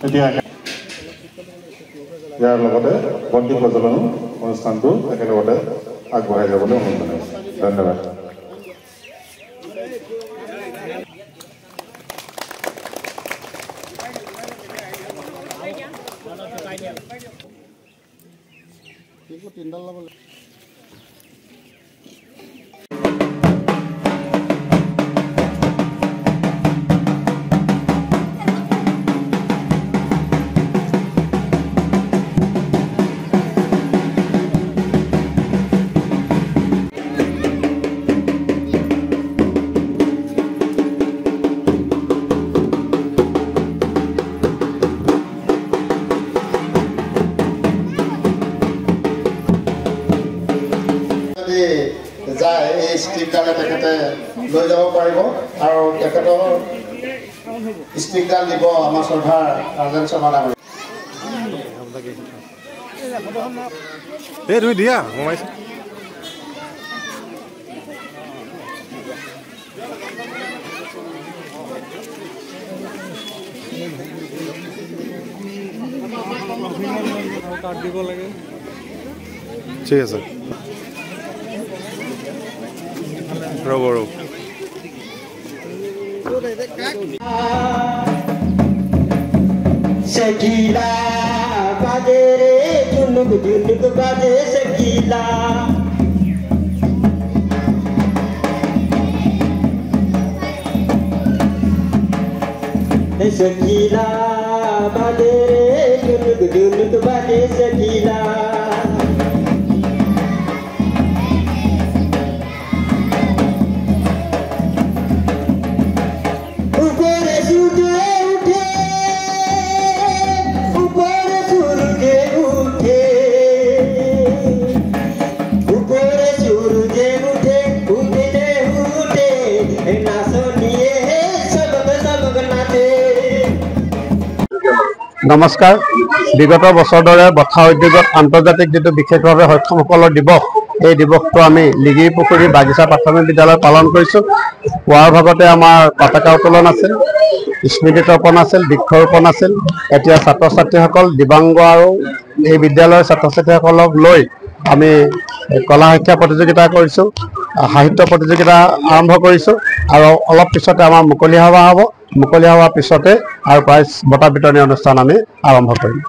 এতিয়া ইয়াৰ লগতে বন্তি প্ৰজ্বলন অনুষ্ঠানটো একেলগতে আগবঢ়াই যাবলৈ অনুৰোধ জনাইছোঁ। ধন্যবাদ। যায় এই ষ্টিকডালে তেখেতে লৈ যাব পাৰিব আৰু তেখেতৰ ষ্টিকডাল দিব আমাৰ শ্ৰদ্ধাৰ ৰাজেন শৰ্মা ডাঙৰীয়া। এই তুমি দিয়া মোবাইল কাট দিব লাগে। ঠিক আছে রব রব शकीला बाजे रे झुनुक झुनुक बाजे शकीला शकीला बाजे रे झुनुक झुनुक बाजे शकीला নমস্কাৰ। বিগত বছৰ দৰে বঠা উদ্যোগত আন্তৰ্জাতিক যেটো বিশেষভাৱে সক্ষমসকলৰ দিৱস, এই দিৱসটো আমি লিগিৰি পুখুৰী বাগিচা প্ৰাথমিক বিদ্যালয়ত পালন কৰিছোঁ। পুৱাৰ ভাগতে আমাৰ পতাকা উত্তোলন আছিল, স্মৃতি তৰ্পণ আছিল, বৃক্ষৰোপণ আছিল। এতিয়া ছাত্ৰ ছাত্ৰীসকল দিব্যাংগ আৰু এই বিদ্যালয়ৰ ছাত্ৰ ছাত্ৰীসকলক লৈ আমি কলা শিক্ষা প্ৰতিযোগিতা কৰিছোঁ, সাহিত্য প্ৰতিযোগিতা আৰম্ভ কৰিছোঁ আৰু অলপ পিছতে আমাৰ মুকলি সভা হ'ব। মুকলি হোৱাৰ পিছতে আৰু প্ৰাইজ বঁটা বিতৰণী অনুষ্ঠান আমি আৰম্ভ কৰিম।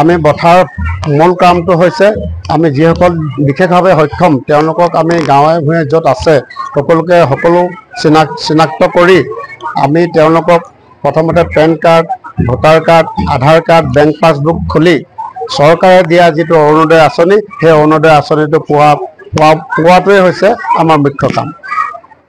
আমি বঁটাৰ মূল কামটো হৈছে আমি যিসকল বিশেষভাৱে সক্ষম তেওঁলোকক আমি গাঁৱে ভূঞে য'ত আছে সকলোকে সকলো চিনাক্ত কৰি আমি তেওঁলোকক প্ৰথমতে পেন কাৰ্ড, ভোটাৰ কাৰ্ড, আধাৰ কাৰ্ড, বেংক পাছবুক খুলি চৰকাৰে দিয়া যিটো অৰুণোদয় আঁচনি, সেই অৰুণোদয় আঁচনিটো পোৱাটোৱে হৈছে আমাৰ মুখ্য কাম।